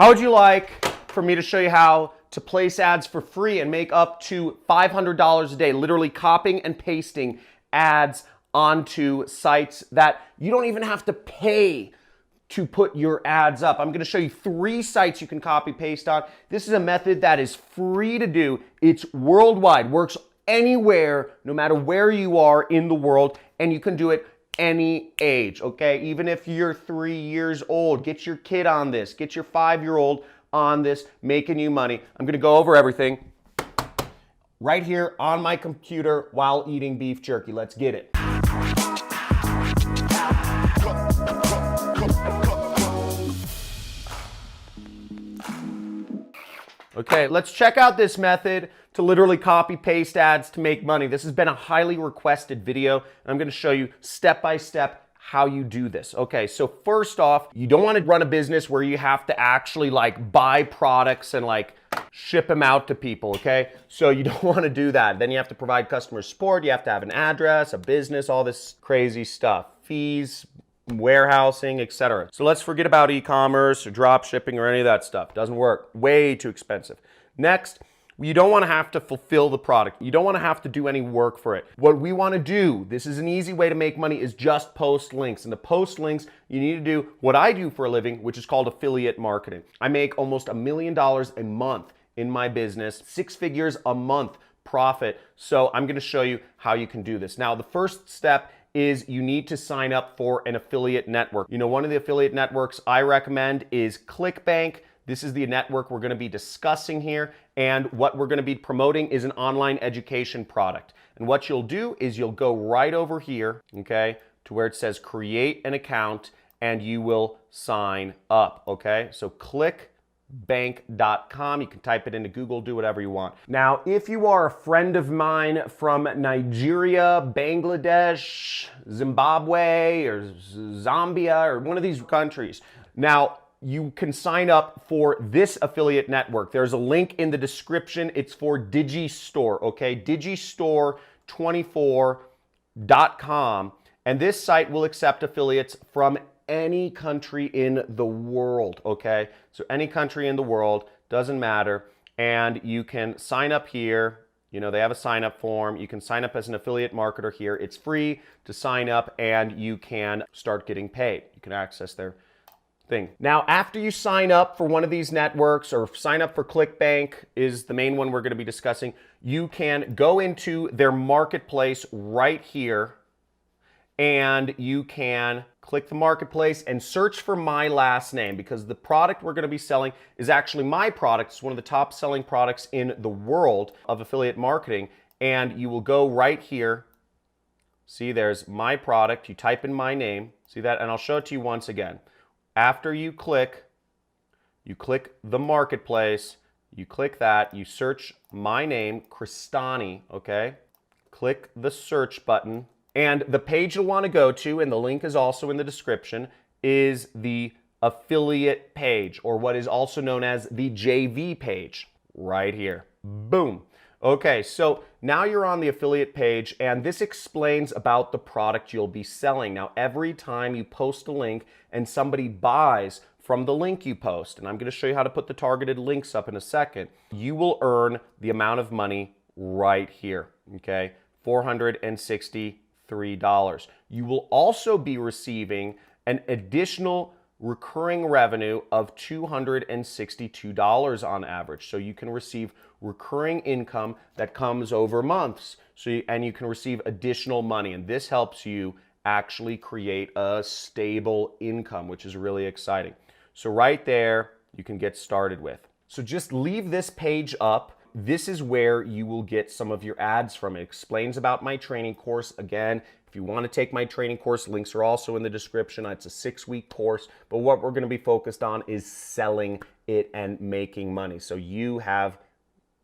How would you like for me to show you how to place ads for free and make up to $500 a day, literally copying and pasting ads onto sites that you don't even have to pay to put your ads up? I'm going to show you 3 sites you can copy paste on. This is a method that is free to do. It's worldwide, works anywhere, no matter where you are in the world, and you can do it any age, okay? Even if you're 3 years old, get your kid on this, get your 5-year-old on this, making you money. I'm going to go over everything right here on my computer while eating beef jerky. Let's get it. Okay, let's check out this method to literally copy paste ads to make money. This has been a highly requested video, and I'm going to show you step by step how you do this. Okay, so first off, you don't want to run a business where you have to actually like buy products and like ship them out to people, okay? So you don't want to do that. Then you have to provide customer support, you have to have an address, a business, all this crazy stuff, fees, warehousing, etc. So let's forget about e-commerce or drop shipping or any of that stuff. Doesn't work. Way too expensive. Next, you don't want to have to fulfill the product. You don't want to have to do any work for it. What we want to do, this is an easy way to make money, is just post links. And to post links, you need to do what I do for a living, which is called affiliate marketing. I make almost $1 million a month in my business, 6 figures a month profit. So I'm going to show you how you can do this. Now, the first step is you need to sign up for an affiliate network. You know, one of the affiliate networks I recommend is ClickBank. This is the network we're going to be discussing here, and what we're going to be promoting is an online education product. And what you'll do is you'll go right over here, okay, to where it says create an account, and you will sign up, okay? So clickbank.com. You can type it into Google, do whatever you want. Now, if you are a friend of mine from Nigeria, Bangladesh, Zimbabwe, or Zambia, or one of these countries, now you can sign up for this affiliate network. There's a link in the description. It's for Digistore, okay? Digistore24.com. And this site will accept affiliates from any country in the world, okay? So any country in the world, doesn't matter. And you can sign up here. You know, they have a sign up form. You can sign up as an affiliate marketer here. It's free to sign up, and you can start getting paid. You can access their thing. Now, after you sign up for one of these networks, or sign up for ClickBank is the main one we're going to be discussing, you can go into their marketplace right here, and you can click the marketplace and search for my last name, because the product we're going to be selling is actually my product. It's one of the top selling products in the world of affiliate marketing. And you will go right here. See, there's my product. You type in my name. See that? And I'll show it to you once again. After you click the marketplace, you click that, you search my name, Crestani, okay? Click the search button. And the page you'll want to go to, and the link is also in the description, is the affiliate page, or what is also known as the JV page, right here. Boom. Okay, so now you're on the affiliate page, and this explains about the product you'll be selling. Now, every time you post a link and somebody buys from the link you post, and I'm going to show you how to put the targeted links up in a second, you will earn the amount of money right here, okay? $463. You will also be receiving an additional recurring revenue of $262 on average. So you can receive recurring income that comes over months. And you can receive additional money. And this helps you actually create a stable income, which is really exciting. So right there, you can get started with. So just leave this page up. This is where you will get some of your ads from. It explains about my training course. Again, if you want to take my training course, links are also in the description. It's a 6-week course, but what we're going to be focused on is selling it and making money. So you have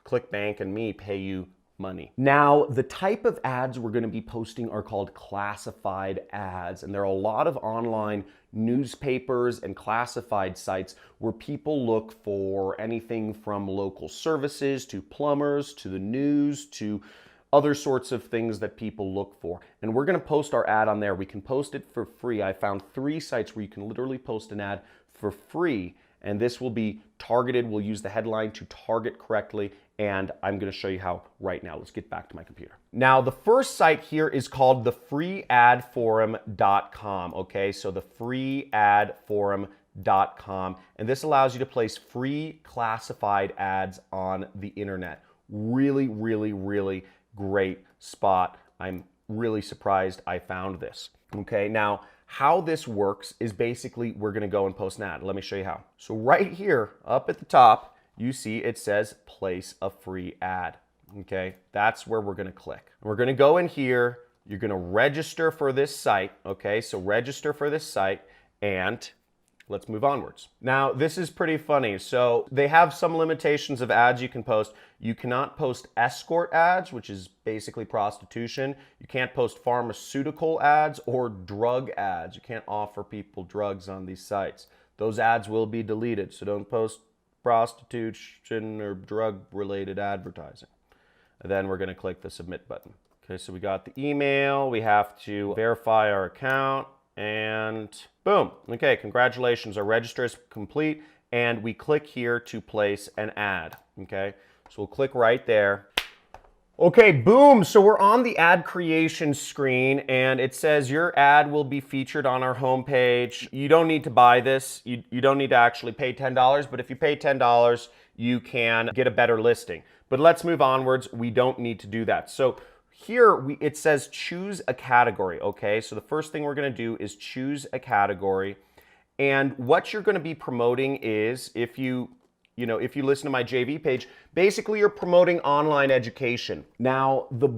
ClickBank and me pay you money. Now, the type of ads we're going to be posting are called classified ads, and there are a lot of online newspapers and classified sites where people look for anything from local services to plumbers to the news to other sorts of things that people look for. And we're going to post our ad on there. We can post it for free. I found 3 sites where you can literally post an ad for free, and this will be targeted. We'll use the headline to target correctly, and I'm going to show you how right now. Let's get back to my computer. Now, the first site here is called TheFreeAdForum.com, okay? So TheFreeAdForum.com, and this allows you to place free classified ads on the internet. Really, really, really great spot. I'm really surprised I found this. Okay, now how this works is basically we're going to go and post an ad. Let me show you how. So right here up at the top, you see it says place a free ad. Okay, that's where we're going to click. We're going to go in here. You're going to register for this site. Okay, so register for this site, and let's move onwards. Now, this is pretty funny. So they have some limitations of ads you can post. You cannot post escort ads, which is basically prostitution. You can't post pharmaceutical ads or drug ads. You can't offer people drugs on these sites. Those ads will be deleted, so don't post prostitution or drug-related advertising. And then we're going to click the submit button. Okay, so we got the email. We have to verify our account. And boom. Okay, congratulations. Our register is complete, and we click here to place an ad. Okay, so we'll click right there. Okay, boom. So we're on the ad creation screen, and it says your ad will be featured on our homepage. You don't need to buy this. You don't need to actually pay $10, but if you pay $10, you can get a better listing. But let's move onwards. We don't need to do that. So here it says choose a category, okay? So the first thing we're going to do is choose a category. And what you're going to be promoting is, if you listen to my JV page, basically you're promoting online education. Now, the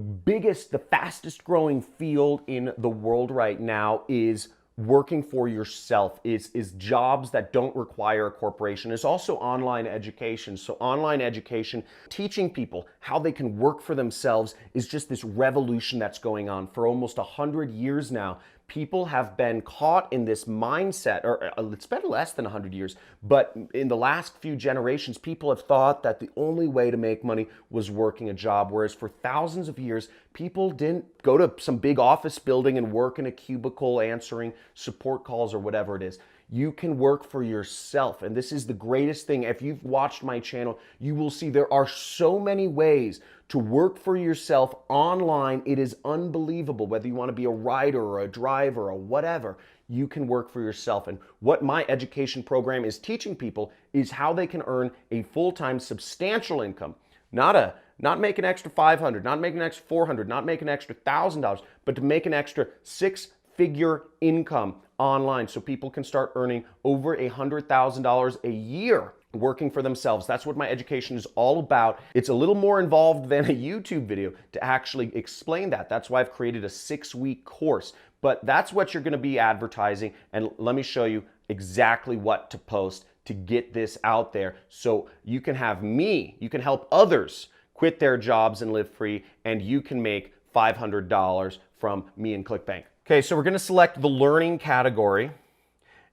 fastest growing field in the world right now is working for yourself, is jobs that don't require a corporation. It's also online education. So online education, teaching people how they can work for themselves, is just this revolution that's going on. For almost 100 years now, people have been caught in this mindset, or it's been less than 100 years, but in the last few generations, people have thought that the only way to make money was working a job, whereas for thousands of years, people didn't go to some big office building and work in a cubicle answering support calls or whatever it is. You can work for yourself, and this is the greatest thing. If you've watched my channel, you will see there are so many ways to work for yourself online. It is unbelievable. Whether you want to be a writer or a driver or whatever, you can work for yourself. And what my education program is teaching people is how they can earn a full-time substantial income. Not make an extra $500, not make an extra $400, not make an extra $1,000, but to make an extra six-figure income online, so people can start earning over $100,000 a year working for themselves. That's what my education is all about. It's a little more involved than a YouTube video to actually explain that. That's why I've created a 6-week course. But that's what you're going to be advertising, and let me show you exactly what to post to get this out there, so you can have me, you can help others quit their jobs and live free, and you can make $500 from me and ClickBank. Okay, so we're going to select the learning category,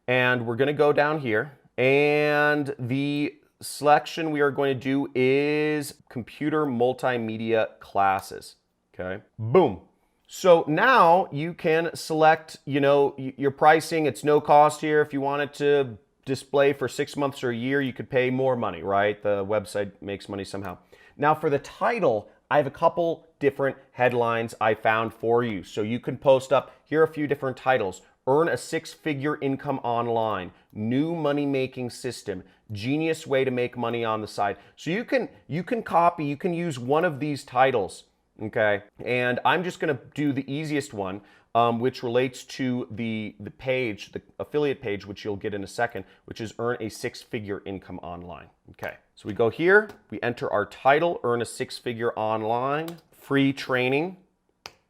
and we're going to go down here, and the selection we are going to do is computer multimedia classes. Okay, boom. So now you can select, your pricing. It's no cost here. If you wanted to display for 6 months or a year, you could pay more money, right? The website makes money somehow. Now for the title, I have a couple different headlines I found for you. So you can post up, here are a few different titles. Earn a 6-figure income online, new money-making system, genius way to make money on the side. So you can use one of these titles, okay? And I'm just gonna do the easiest one, which relates to the page, the affiliate page, which you'll get in a second, which is earn a 6-figure income online. Okay, so we go here, we enter our title, earn a 6-figure online, free training.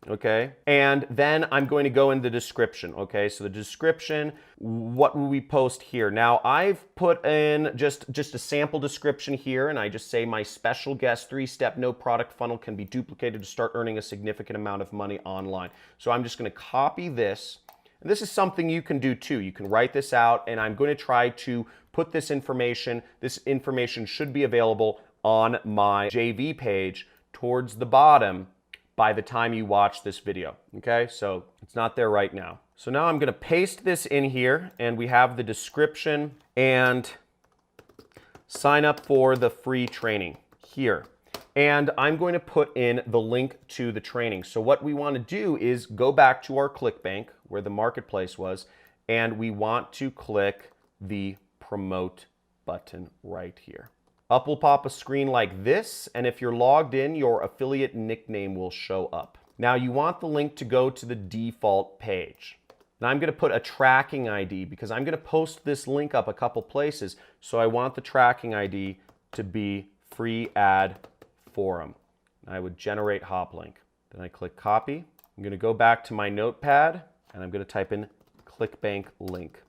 Okay, and then I'm going to go in the description. Okay, so the description, what will we post here? Now I've put in just a sample description here, and I just say my special guest 3-step no product funnel can be duplicated to start earning a significant amount of money online. So I'm just going to copy this, and this is something you can do too. You can write this out, and I'm going to try to put this information. This information should be available on my JV page towards the bottom by the time you watch this video, okay? So it's not there right now. So now I'm gonna paste this in here, and we have the description, and sign up for the free training here. And I'm going to put in the link to the training. So what we want to do is go back to our ClickBank where the marketplace was, and we want to click the promote button right here. Up will pop a screen like this, and if you're logged in, your affiliate nickname will show up. Now you want the link to go to the default page. Now I'm going to put a tracking ID because I'm going to post this link up a couple places, so I want the tracking ID to be FreeAdForum. I would generate hop link. Then I click copy. I'm going to go back to my notepad and I'm going to type in ClickBank link.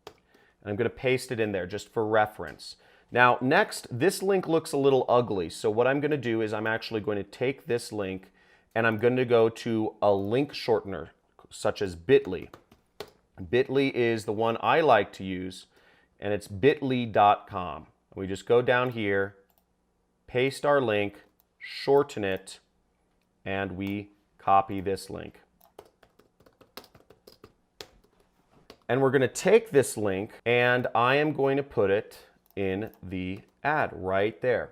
And I'm going to paste it in there just for reference. Now next, this link looks a little ugly. So what I'm going to do is I'm actually going to take this link and I'm going to go to a link shortener such as bit.ly. Bit.ly is the one I like to use, and it's bit.ly.com. We just go down here, paste our link, shorten it, and we copy this link. And we're going to take this link and I am going to put it in the ad right there.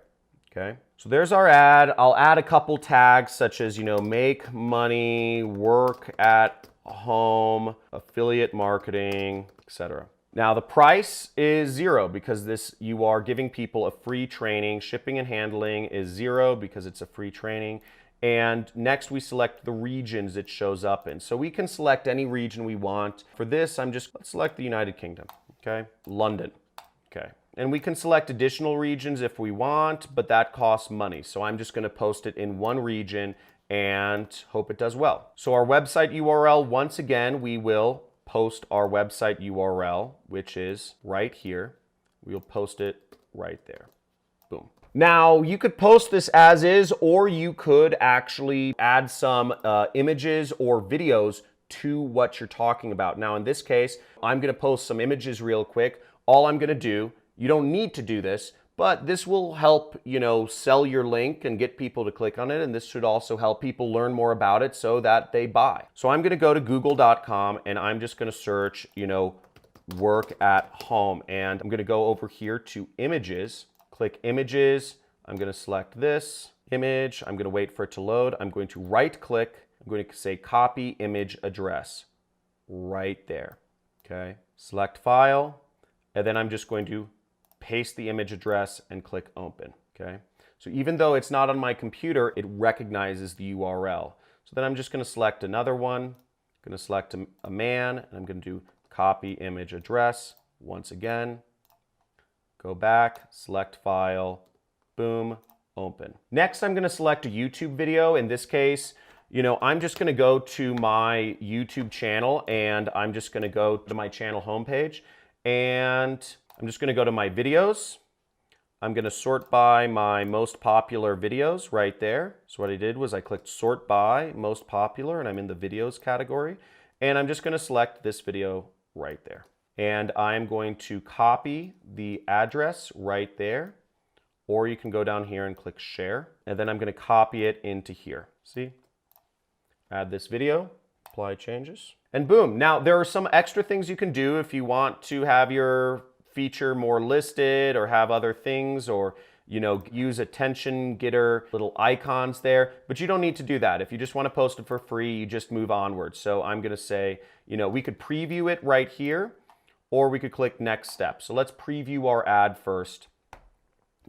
Okay. So there's our ad. I'll add a couple tags such as, make money, work at home, affiliate marketing, etc. Now the price is $0 because you are giving people a free training. Shipping and handling is $0 because it's a free training. And next we select the regions it shows up in. So we can select any region we want. For this, let's select the United Kingdom, okay? London, okay? And we can select additional regions if we want, but that costs money. So I'm just gonna post it in one region and hope it does well. So our website URL, once again, we will post our website URL, which is right here. We'll post it right there, boom. Now, you could post this as is, or you could actually add some images or videos to what you're talking about. Now, in this case, I'm going to post some images real quick. All I'm going to do, you don't need to do this, but this will help, sell your link and get people to click on it. And this should also help people learn more about it so that they buy. So I'm going to go to google.com and I'm just going to search, work at home. And I'm going to go over here to images. Click images, I'm going to select this image, I'm going to wait for it to load, I'm going to right click, I'm going to say copy image address, right there, okay? Select file, and then I'm just going to paste the image address and click open, okay? So even though it's not on my computer, it recognizes the URL. So then I'm just going to select another one, I'm going to select a man, and I'm going to do copy image address once again. Go back, select file, boom, open. Next, I'm going to select a YouTube video. In this case, I'm just going to go to my YouTube channel and I'm just going to go to my channel homepage and I'm just going to go to my videos. I'm going to sort by my most popular videos right there. So what I did was I clicked sort by most popular and I'm in the videos category. And I'm just going to select this video right there. And I'm going to copy the address right there, or you can go down here and click share, and then I'm going to copy it into here. See? Add this video, apply changes, and boom. Now there are some extra things you can do if you want to have your feature more listed or have other things, or use attention getter little icons there, but you don't need to do that. If you just want to post it for free, you just move onward. So I'm going to say, we could preview it right here, or we could click next step. So let's preview our ad first,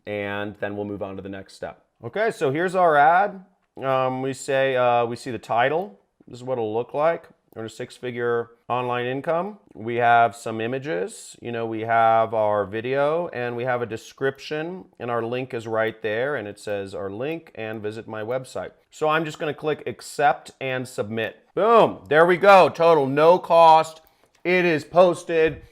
and then we'll move on to the next step. Okay, so here's our ad. We see the title. This is what it'll look like. Earn a six-figure online income. We have some images. We have our video, and we have a description, and our link is right there, and it says our link and visit my website. So I'm just going to click accept and submit. Boom, there we go. Total, no cost. It is posted.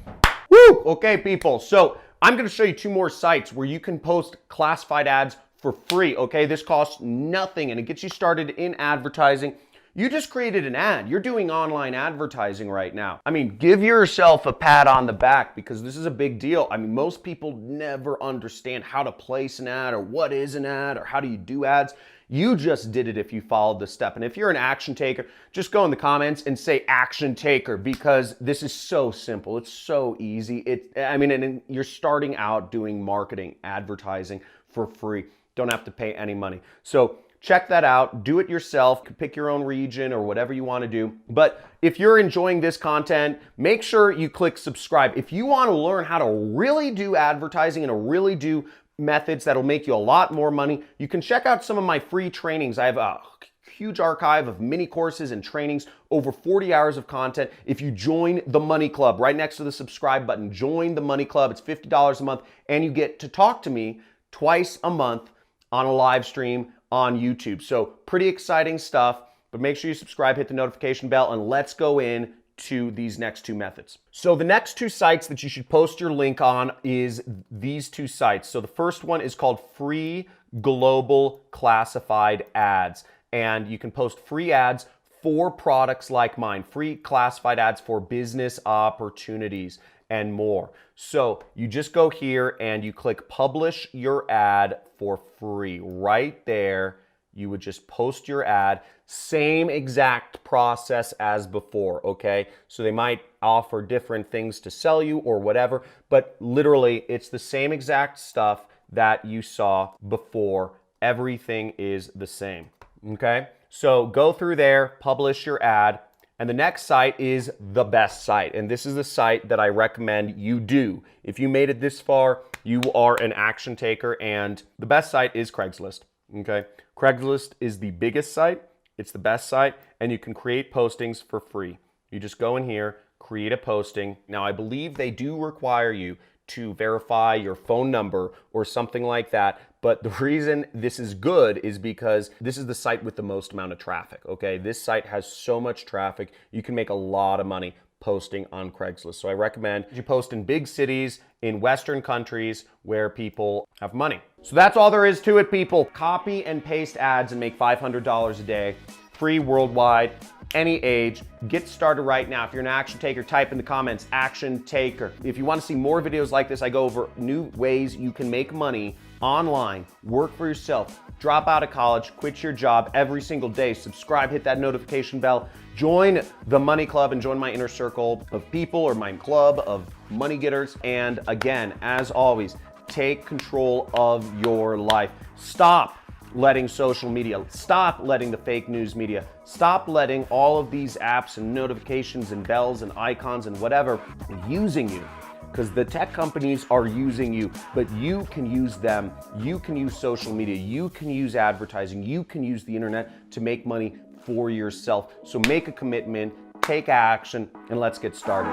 Woo! Okay, people. So I'm going to show you two more sites where you can post classified ads for free. Okay, this costs nothing and it gets you started in advertising. You just created an ad. You're doing online advertising right now. I mean, give yourself a pat on the back because this is a big deal. I mean, most people never understand how to place an ad or what is an ad or how do you do ads. You just did it if you followed this step. And if you're an action taker, just go in the comments and say action taker, because this is so simple. It's so easy. And you're starting out doing marketing, advertising for free. Don't have to pay any money. So check that out. Do it yourself. Pick your own region or whatever you want to do. But if you're enjoying this content, make sure you click subscribe. If you want to learn how to really do advertising and to really do methods that'll make you a lot more money, you can check out some of my free trainings. I have a huge archive of mini courses and trainings, over 40 hours of content. If you join the Money Club, right next to the subscribe button, join the Money Club. It's $50 a month, and you get to talk to me twice a month on a live stream on YouTube. So pretty exciting stuff, but make sure you subscribe, hit the notification bell, and let's go in to these next two methods. So the next two sites that you should post your link on is these two sites. So the first one is called FreeGlobalClassifiedAds, and you can post free ads for products like mine, free classified ads for business opportunities and more. So you just go here and you click publish your ad for free. Right there, you would just post your ad. Same exact process as before, okay? So they might offer different things to sell you or whatever, but literally it's the same exact stuff that you saw before. Everything is the same, okay? So go through there, publish your ad, and the next site is the best site. And this is the site that I recommend you do. If you made it this far, you are an action taker, and the best site is Craigslist, okay? Craigslist is the biggest site, it's the best site, and you can create postings for free. You just go in here, create a posting. Now, I believe they do require you to verify your phone number or something like that, but the reason this is good is because this is the site with the most amount of traffic, okay? This site has so much traffic, you can make a lot of money posting on Craigslist. So I recommend you post in big cities, in Western countries where people have money. So that's all there is to it, people. Copy and paste ads and make $500 a day, free worldwide, any age. Get started right now. If you're an action taker, type in the comments, action taker. If you want to see more videos like this, I go over new ways you can make money online, work for yourself, drop out of college, quit your job every single day, subscribe, hit that notification bell, join the Money Club and join my inner circle of people, or my club of money getters. And again, as always, take control of your life. Stop letting social media, stop letting the fake news media, stop letting all of these apps and notifications and bells and icons and whatever using you. Because the tech companies are using you, but you can use them. You can use social media. You can use advertising. You can use the internet to make money for yourself. So make a commitment, take action, and let's get started.